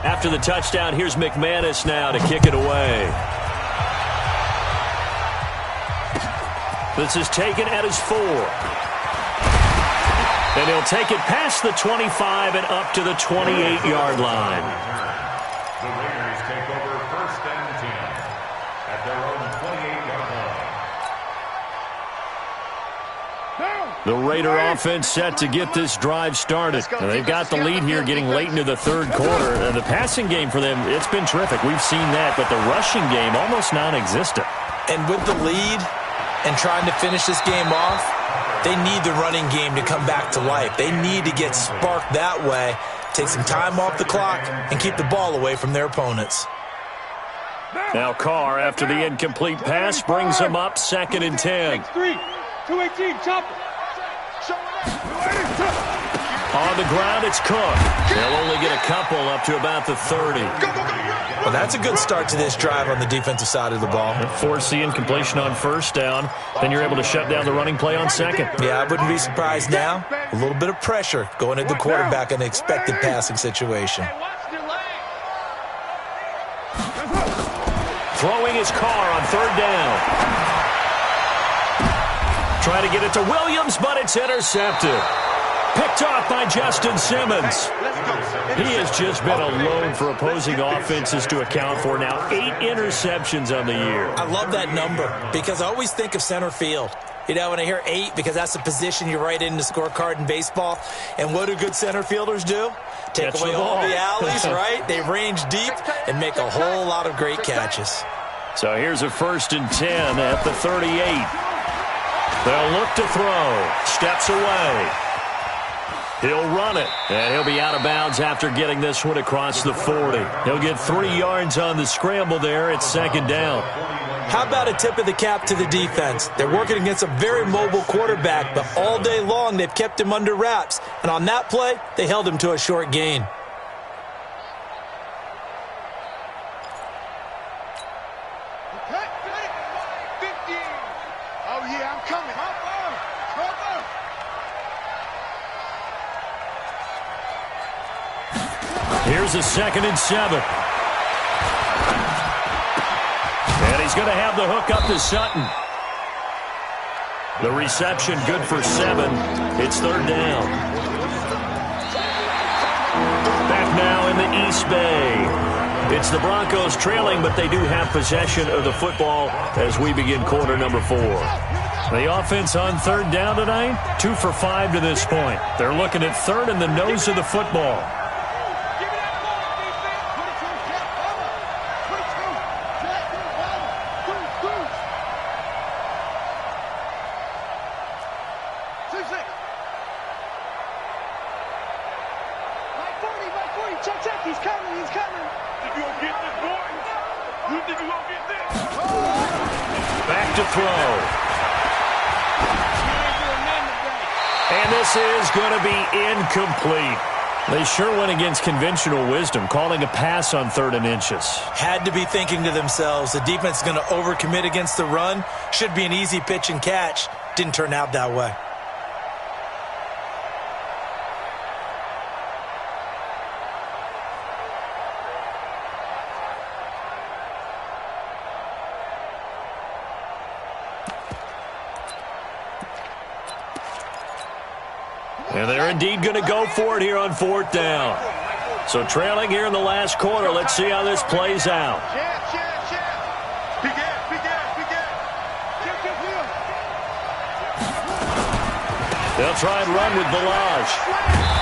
[SPEAKER 1] After the touchdown, here's McManus now to kick it away. This is taken at his 4. And he'll take it past the 25 and up to the 28-yard line.
[SPEAKER 5] The Raiders take over 1st and 10 at their own 28-yard
[SPEAKER 1] The Raider offense set to get this drive started. And they've got the lead here getting late into the third quarter. And the passing game for them, it's been terrific. We've seen that, but the rushing game almost non-existent.
[SPEAKER 2] And with the lead and trying to finish this game off, they need the running game to come back to life. They need to get sparked that way, take some time off the clock, and keep the ball away from their opponents.
[SPEAKER 1] Now Carr, after the incomplete pass, brings them up 2nd and 10.
[SPEAKER 6] 3, 218, chopper.
[SPEAKER 1] On the ground, it's Cook. They'll only get a couple up to about the 30.
[SPEAKER 2] Well, that's a good start to this drive on the defensive side of the ball.
[SPEAKER 1] Force the incompletion on first down. Then you're able to shut down the running play on second.
[SPEAKER 2] Yeah, I wouldn't be surprised now. A little bit of pressure going at the quarterback in an expected passing situation.
[SPEAKER 1] Throwing his Carr on 3rd down. Trying to get it to Williams, but it's intercepted. Picked off by Justin Simmons. He has just been alone for opposing offenses to account for now 8 interceptions on the year.
[SPEAKER 2] I love that number because I always think of center field. You know, when I hear 8, because that's the position you write in the scorecard in baseball. And what do good center fielders do? Take
[SPEAKER 1] Catch
[SPEAKER 2] away
[SPEAKER 1] the
[SPEAKER 2] all
[SPEAKER 1] ball.
[SPEAKER 2] the alleys, right? They range deep and make a whole lot of great catches.
[SPEAKER 1] So here's a 1st and 10 at the 38. They'll look to throw. Steps away. He'll run it, and he'll be out of bounds after getting this one across the 40. He'll get 3 yards on the scramble there at 2nd down.
[SPEAKER 2] How about a tip of the cap to the defense? They're working against a very mobile quarterback, but all day long they've kept him under wraps. And on that play, they held him to a short gain.
[SPEAKER 1] Here's a 2nd and 7. And he's going to have the hook up to Sutton. The reception good for 7. It's 3rd down. Back now in the East Bay. It's the Broncos trailing, but they do have possession of the football as we begin quarter number 4. The offense on 3rd down tonight, 2 for 5 to this point. They're looking at 3rd in the nose of the football. Back to throw. And this is going to be incomplete. They sure went against conventional wisdom, calling a pass on 3rd and inches.
[SPEAKER 2] Had to be thinking to themselves, the defense is going to overcommit against the run. Should be an easy pitch and catch. Didn't turn out that way.
[SPEAKER 1] And they're indeed going to go for it here on 4th down. So trailing here in the last quarter. Let's see how this plays out. They'll try and run with Balaj.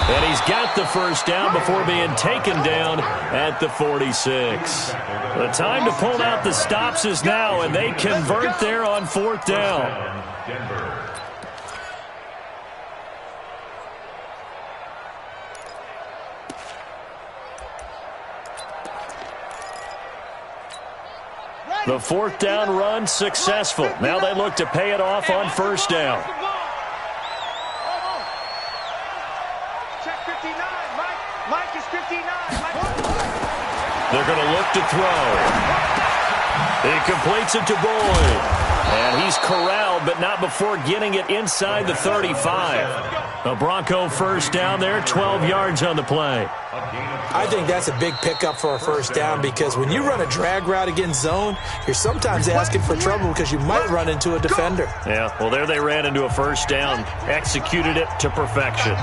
[SPEAKER 1] And he's got the 1st down before being taken down at the 46. The time to pull out the stops is now, and they convert there on 4th down. The 4th down run successful. Now they look to pay it off on 1st down.
[SPEAKER 3] Check 59. Mike is 59.
[SPEAKER 1] They're going to look to throw. He completes it to Boyd. And he's corralled, but not before getting it inside the 35. A Bronco 1st down there, 12 yards on the play.
[SPEAKER 2] I think that's a big pickup for a 1st down because when you run a drag route against zone, you're sometimes asking for trouble because you might run into a defender.
[SPEAKER 1] Yeah, well, there they ran into a 1st down, executed it to perfection.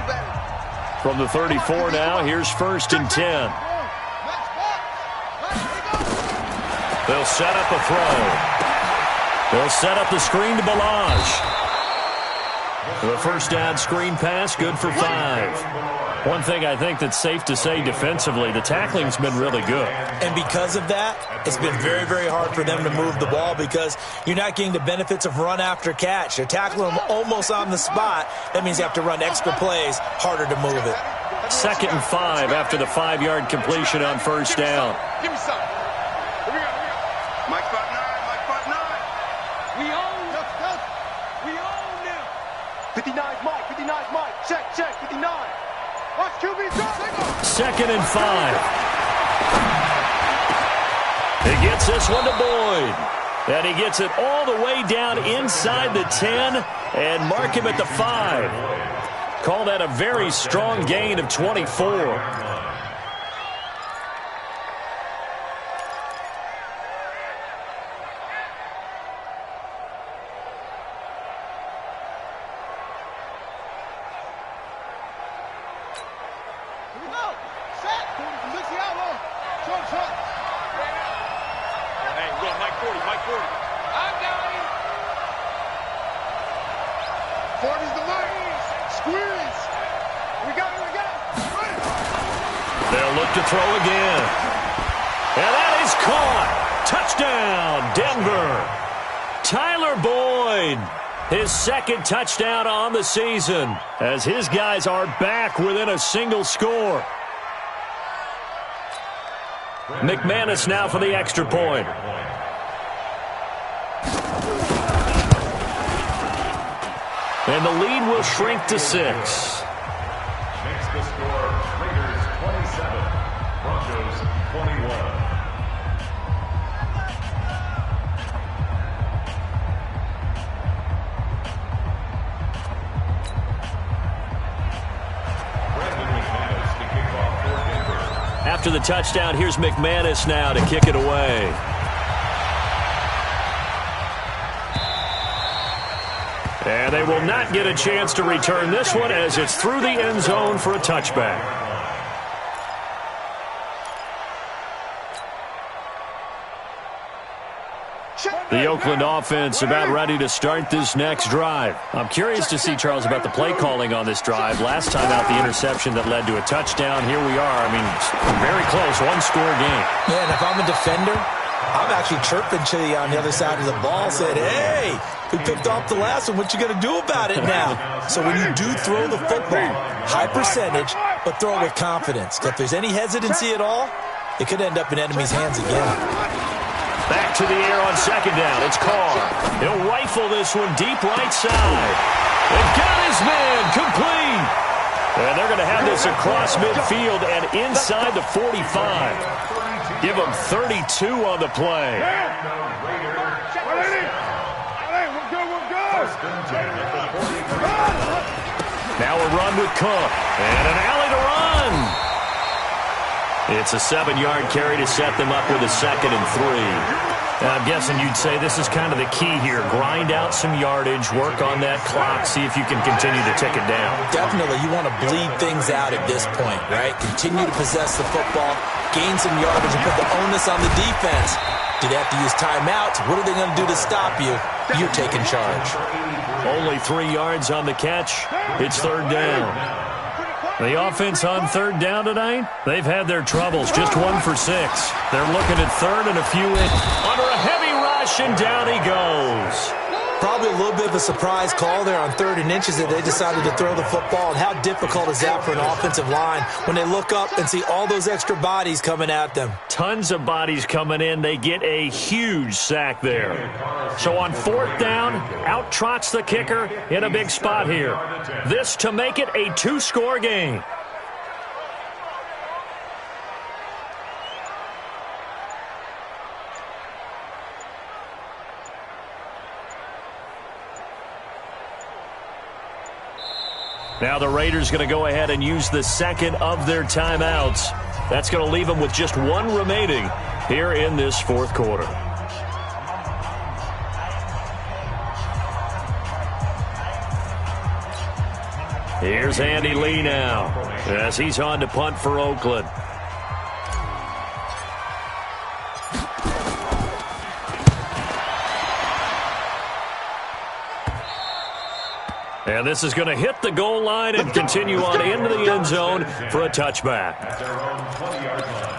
[SPEAKER 1] From the 34 now, here's 1st and 10. They'll set up a throw. They'll set up the screen to Balaj. The first down screen pass, good for 5. One thing I think that's safe to say defensively, the tackling's been really good.
[SPEAKER 2] And because of that, it's been very, very hard for them to move the ball because you're not getting the benefits of run after catch. You're tackling them almost on the spot. That means you have to run extra plays, harder to move it.
[SPEAKER 1] 2nd and 5 after the 5-yard completion on first down.
[SPEAKER 3] Give me some. Here we go. Mike 5-9, Mike 5-9.
[SPEAKER 6] We own them. We own them.
[SPEAKER 3] 59's Mike, 59's Mike. Check, 59. Watch QB drop.
[SPEAKER 1] 2nd and 5. He gets this one to Boyd. And he gets it all the way down inside the 10 and mark him at the 5. Call that a very strong gain of 24. They'll look to throw again. And that is caught. Touchdown, Denver. Tyler Boyd, his 2nd touchdown on the season, as his guys are back within a single score. McManus now for the extra point. And the lead will shrink to 6.
[SPEAKER 5] Makes the score Raiders 27, Broncos 21.
[SPEAKER 1] After the touchdown, here's McManus now to kick it away. And they will not get a chance to return this one as it's through the end zone for a touchback. The Oakland offense about ready to start this next drive. I'm curious to see, Charles, about the play calling on this drive. Last time out, the interception that led to a touchdown. Here we are. I mean, very close, one-score game.
[SPEAKER 2] Yeah, and if I'm a defender, I'm actually chirping to you on the other side of the ball, said, hey, we picked off the last one. What you going to do about it now? So when you do throw the football, high percentage, but throw it with confidence. If there's any hesitancy at all, it could end up in enemy's hands again.
[SPEAKER 1] Back to the air on 2nd down. It's Carr. He'll rifle this one deep right side. They've got his man complete. And they're going to have this across midfield and inside the 45. Give them 32 on the play. Now a run with Cook. And an alley to run. It's a 7-yard carry to set them up with a 2nd and 3. I'm guessing you'd say this is kind of the key here. Grind out some yardage, work on that clock, see if you can continue to tick it down.
[SPEAKER 2] Definitely. You want to bleed things out at this point, right? Continue to possess the football, gain some yardage, and put the onus on the defense. Do they have to use timeouts? What are they going to do to stop you? You're taking charge.
[SPEAKER 1] Only 3 yards on the catch. It's 3rd down. The offense on 3rd down tonight, they've had their troubles. Just 1 for 6. They're looking at 3rd and a few in. Under a heavy rush, and down he goes.
[SPEAKER 2] Probably a little bit of a surprise call there on 3rd and inches that they decided to throw the football. And how difficult is that for an offensive line when they look up and see all those extra bodies coming at them?
[SPEAKER 1] Tons of bodies coming in. They get a huge sack there. So on 4th down, out trots the kicker in a big spot here. This to make it a 2-score game. Now the Raiders going to go ahead and use the 2nd of their timeouts. That's going to leave them with just 1 remaining here in this 4th quarter. Here's Andy Lee now as he's on to punt for Oakland. And this is going to hit the goal line and continue on into the end zone for a touchback.
[SPEAKER 5] At their own 20-yard line.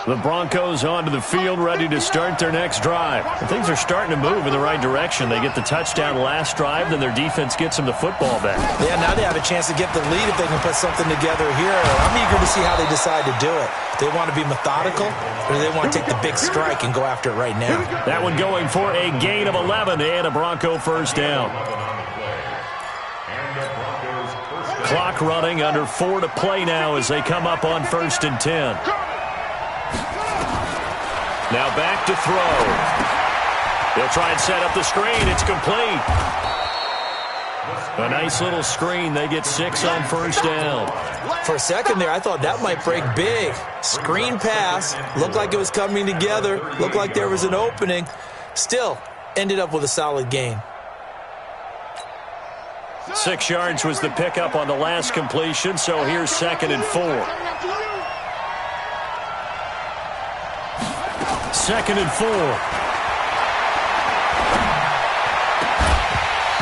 [SPEAKER 1] The Broncos onto the field, ready to start their next drive. And things are starting to move in the right direction. They get the touchdown last drive, then their defense gets them the football back.
[SPEAKER 2] Yeah, now they have a chance to get the lead if they can put something together here. I'm eager to see how they decide to do it. Do they want to be methodical, or do they want to take the big strike and go after it right now?
[SPEAKER 1] That one going for a gain of 11 and a Bronco first down. Clock running, under 4 to play now as they come up on 1st and 10. Now back to throw. He'll try and set up the screen. It's complete. A nice little screen. They get 6 on first down.
[SPEAKER 2] For a second there, I thought that might break big. Screen pass. Looked like it was coming together. Looked like there was an opening. Still, ended up with a solid gain.
[SPEAKER 1] 6 yards was the pickup on the last completion, so here's 2nd and 4. 2nd and 4.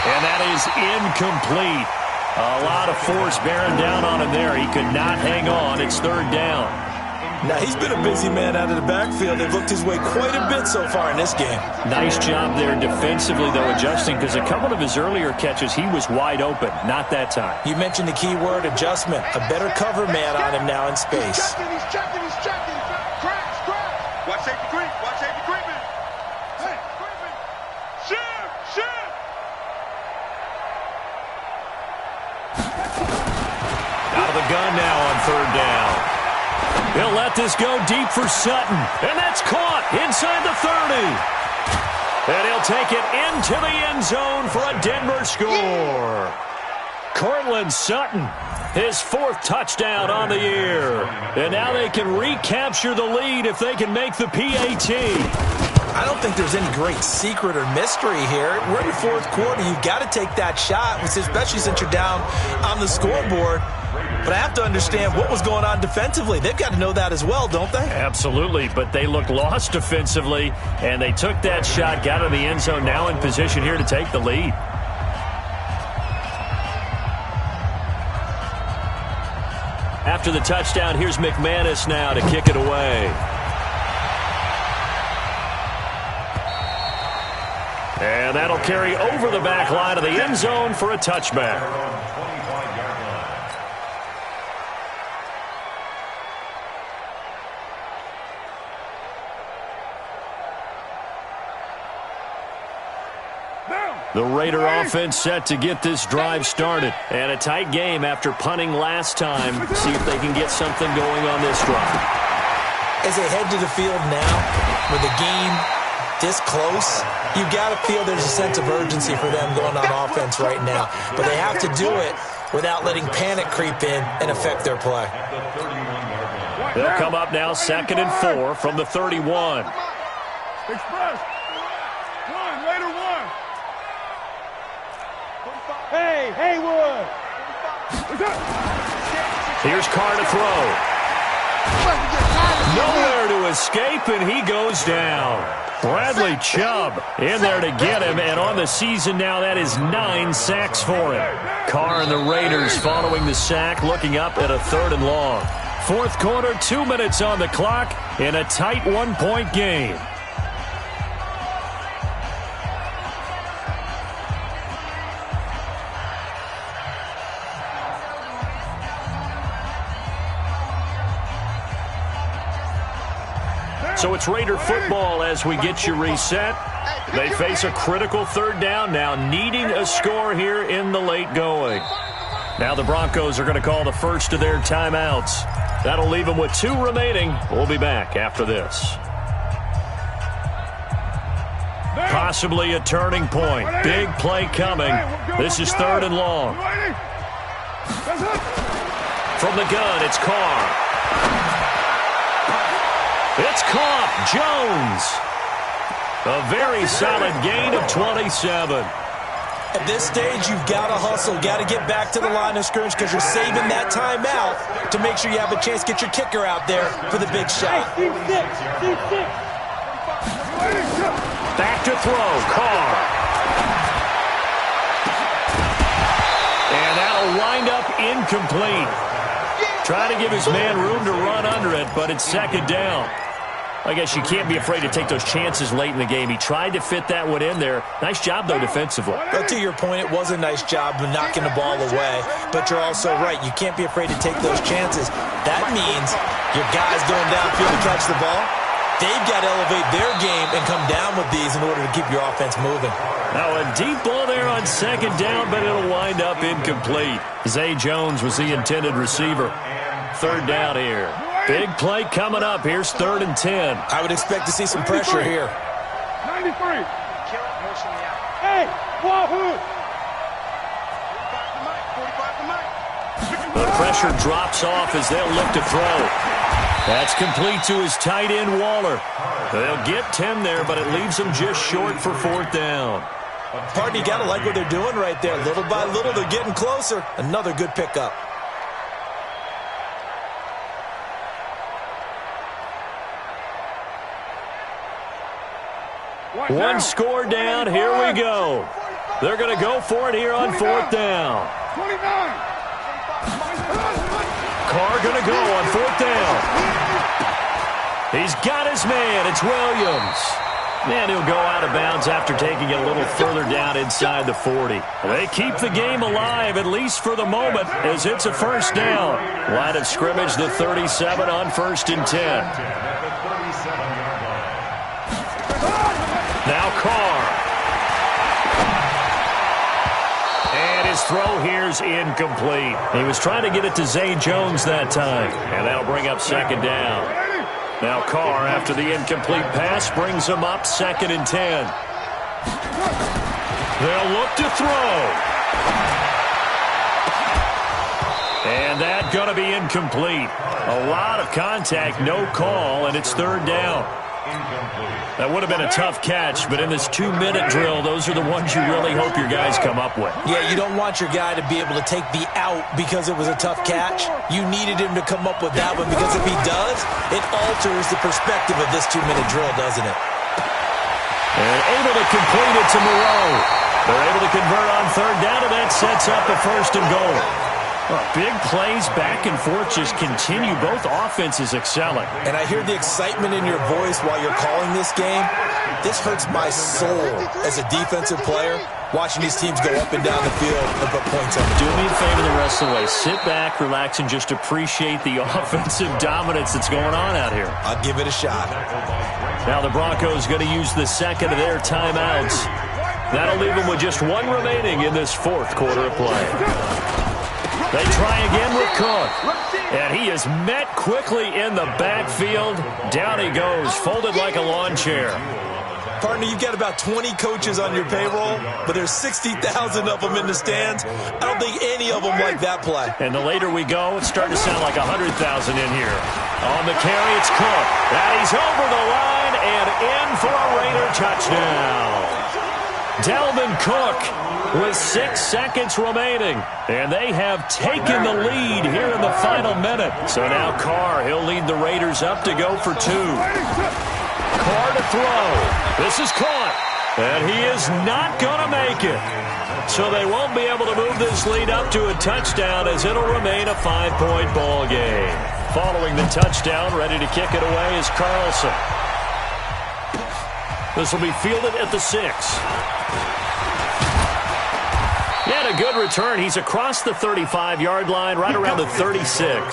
[SPEAKER 1] And that is incomplete. A lot of force bearing down on him there. He could not hang on. It's 3rd down.
[SPEAKER 2] Now, he's been a busy man out of the backfield. They've looked his way quite a bit so far in this game.
[SPEAKER 1] Nice job there defensively, though, adjusting, because a couple of his earlier catches, he was wide open. Not that time.
[SPEAKER 2] You mentioned the key word, adjustment. A better cover man on him now in space.
[SPEAKER 3] He's checking. Crash. Watch safety creep. Hey, creeping. Shift.
[SPEAKER 1] Out of the gun now on 3rd down. He'll let this go deep for Sutton. And that's caught inside the 30. And he'll take it into the end zone for a Denver score. Courtland Sutton, his 4th touchdown on the year. And now they can recapture the lead if they can make the PAT.
[SPEAKER 2] I don't think there's any great secret or mystery here. We're in the 4th quarter. You've got to take that shot, especially since you're down on the scoreboard. But I have to understand what was going on defensively. They've got to know that as well, don't they?
[SPEAKER 1] Absolutely, but they looked lost defensively, and they took that shot, got in the end zone, now in position here to take the lead. After the touchdown, here's McManus now to kick it away. And that'll carry over the back line of the end zone for a touchback. The Raider offense set to get this drive started. And a tight game after punting last time. See if they can get something going on this drive.
[SPEAKER 2] As they head to the field now, with the game this close, you've got to feel there's a sense of urgency for them going on offense right now. But they have to do it without letting panic creep in and affect their play.
[SPEAKER 1] They'll come up now 2nd and 4 from the 31.
[SPEAKER 6] Express. Raider 1. Hey, Haywood.
[SPEAKER 1] Here's Carr to throw. Nowhere to escape, and he goes down. Bradley Chubb in there to get him, and on the season now, that is 9 sacks for him. Carr and the Raiders following the sack, looking up at a 3rd and long. 4th quarter, 2 minutes on the clock in a tight 1-point game. So it's Raider football as we get you reset. They face a critical 3rd down now, needing a score here in the late going. Now the Broncos are going to call the first of their timeouts. That'll leave them with 2 remaining. We'll be back after this. Possibly a turning point. Big play coming. This is 3rd and long. From the gun, it's Carr. It's caught. Jones. A very solid gain of 27.
[SPEAKER 2] At this stage, you've got to hustle, got to get back to the line of scrimmage because you're saving that timeout to make sure you have a chance to get your kicker out there for the big shot.
[SPEAKER 1] Back to throw, Carr. And that'll wind up incomplete. Trying to give his man room to run under it, but it's second down. I guess you can't be afraid to take those chances late in the game. He tried to fit that one in there. Nice job, though, defensively.
[SPEAKER 2] But to your point, it was a nice job of knocking the ball away. But you're also right. You can't be afraid to take those chances. That means your guys going downfield to catch the ball, they've got to elevate their game and come down with these in order to keep your offense moving.
[SPEAKER 1] Now a deep ball there on second down, but it'll wind up incomplete. Zay Jones was the intended receiver. Third down here. Big play coming up. Here's 3rd and 10.
[SPEAKER 2] I would expect to see some pressure here.
[SPEAKER 6] 93. Hey, wahoo!
[SPEAKER 1] The pressure drops off as they'll look to throw. That's complete to his tight end, Waller. They'll get 10 there, but it leaves them just short for 4th down.
[SPEAKER 2] Partner, you got to like what they're doing right there. Little by little, they're getting closer. Another good pickup.
[SPEAKER 1] One score down. Here we go. They're going to go for it here on 4th down.
[SPEAKER 6] 29.
[SPEAKER 1] Carr going to go on 4th down. He's got his man. It's Williams. And he'll go out of bounds after taking it a little further down inside the 40. They keep the game alive, at least for the moment, as it's a 1st down. Line of scrimmage, the 37 on 1st and 10. Now Carr. And his throw here's incomplete. He was trying to get it to Zay Jones that time. And that'll bring up 2nd down. Now Carr, after the incomplete pass, brings him up 2nd and 10. They'll look to throw. And that's going to be incomplete. A lot of contact, no call, and it's 3rd down. That would have been a tough catch, but in this 2-minute drill, those are the ones you really hope your guys come up with.
[SPEAKER 2] Yeah, you don't want your guy to be able to take the out because it was a tough catch. You needed him to come up with that one because if he does, it alters the perspective of this 2-minute drill, doesn't it?
[SPEAKER 1] And able to complete it to Moreau. They're able to convert on 3rd down, and that sets up a 1st and goal. Well, big plays back and forth just continue. Both offenses excelling.
[SPEAKER 2] And I hear the excitement in your voice while you're calling this game. This hurts my soul as a defensive player, watching these teams go up and down the field and put points on the
[SPEAKER 1] Do
[SPEAKER 2] board.
[SPEAKER 1] me a favor the rest of the way. Sit back, relax, and just appreciate the offensive dominance that's going on out here.
[SPEAKER 2] I'll give it a shot.
[SPEAKER 1] Now the Broncos going to use the 2nd of their timeouts. That'll leave them with just 1 remaining in this 4th quarter of play. They try again with Cook. And he is met quickly in the backfield. Down he goes, folded like a lawn chair.
[SPEAKER 2] Partner, you've got about 20 coaches on your payroll, but there's 60,000 of them in the stands. I don't think any of them like that play.
[SPEAKER 1] And the later we go, it's starting to sound like 100,000 in here. On the carry, it's Cook. And he's over the line and in for a Raider touchdown. Dalvin Cook with 6 seconds remaining. And they have taken the lead here in the final minute. So now Carr, he'll lead the Raiders up to go for 2. Carr to throw. This is caught. And he is not going to make it. So they won't be able to move this lead up to a touchdown as it'll remain a 5-point ball game. Following the touchdown, ready to kick it away is Carlson. This will be fielded at the 6. He had a good return. He's across the 35-yard line, right around the 36.
[SPEAKER 5] At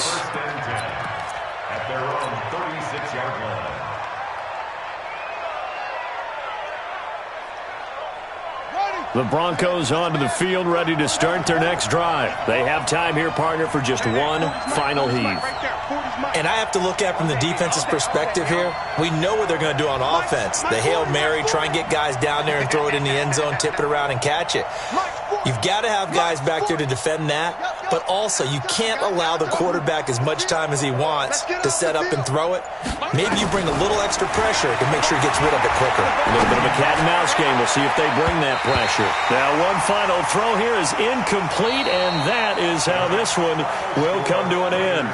[SPEAKER 5] their own 36-yard line.
[SPEAKER 1] The Broncos onto the field, ready to start their next drive. They have time here, partner, for just 1 final heave.
[SPEAKER 2] And I have to look at from the defense's perspective here. We know what they're going to do on offense. The Hail Mary, try and get guys down there and throw it in the end zone, tip it around and catch it. You've got to have guys back there to defend that. but also you can't allow the quarterback as much time as he wants to set up and throw it. Maybe you bring a little extra pressure to make sure he gets rid of it quicker.
[SPEAKER 1] A little bit of a cat and mouse game. We'll see if they bring that pressure. Now, one final throw here is incomplete, and that is how this one will come to an end.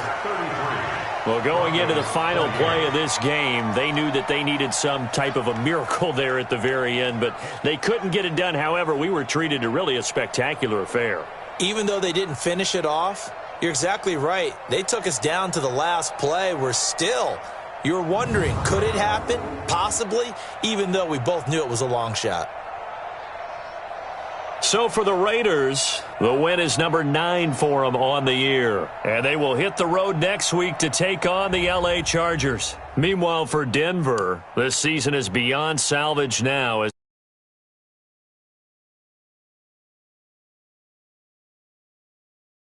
[SPEAKER 1] Well, going into the final play of this game, they knew that they needed some type of a miracle there at the very end, but they couldn't get it done. However, we were treated to really a spectacular affair.
[SPEAKER 2] Even though they didn't finish it off, you're exactly right. They took us down to the last play. You're wondering, could it happen? Possibly, even though we both knew it was a long shot.
[SPEAKER 1] So for the Raiders, the win is number 9 for them on the year. And they will hit the road next week to take on the LA Chargers. Meanwhile, for Denver, this season is beyond salvage now.